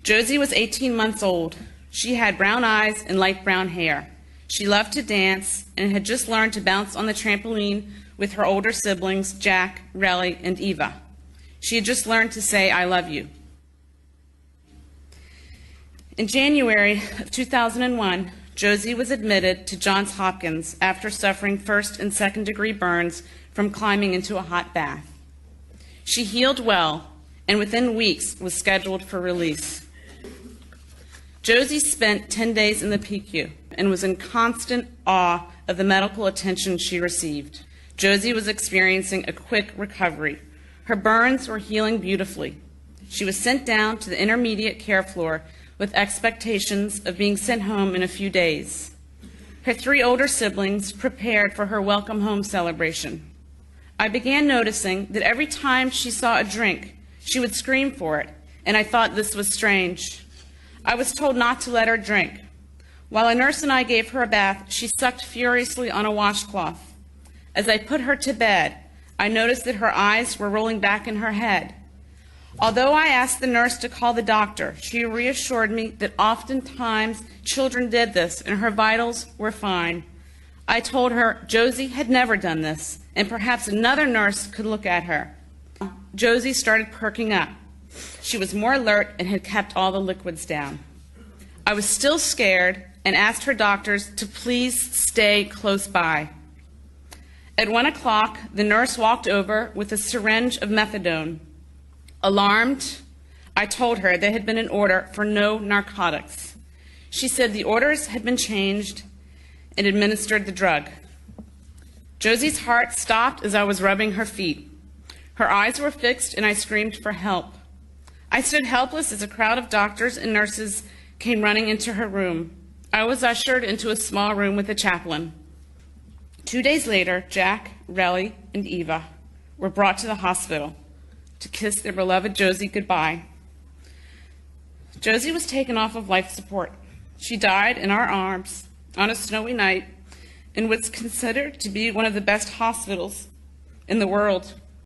Josie was 18 months old. She had brown eyes and light brown hair. She loved to dance and had just learned to bounce on the trampoline with her older siblings, Jack, Relly, and Eva. She had just learned to say, "I love you." In January of 2001, Josie was admitted to Johns Hopkins after suffering first and second-degree burns from climbing into a hot bath. She healed well and within weeks was scheduled for release. Josie spent 10 days in the PICU and was in constant awe of the medical attention she received. Josie was experiencing a quick recovery. Her burns were healing beautifully. She was sent down to the intermediate care floor with expectations of being sent home in a few days. Her 3 older siblings prepared for her welcome home celebration. I began noticing that every time she saw a drink, she would scream for it, and I thought this was strange. I was told not to let her drink. While a nurse and I gave her a bath, she sucked furiously on a washcloth. As I put her to bed, I noticed that her eyes were rolling back in her head. Although I asked the nurse to call the doctor, she reassured me that oftentimes children did this and her vitals were fine. I told her Josie had never done this and perhaps another nurse could look at her. Josie started perking up. She was more alert and had kept all the liquids down. I was still scared and asked her doctors to please stay close by. At 1 o'clock, the nurse walked over with a syringe of methadone. Alarmed, I told her there had been an order for no narcotics. She said the orders had been changed and administered the drug. Josie's heart stopped as I was rubbing her feet. Her eyes were fixed and I screamed for help. I stood helpless as a crowd of doctors and nurses came running into her room. I was ushered into a small room with a chaplain. 2 days later, Jack, Relly, and Eva were brought to the hospital to kiss their beloved Josie goodbye. Josie was taken off of life support. She died in our arms on a snowy night in what's considered to be one of the best hospitals in the world.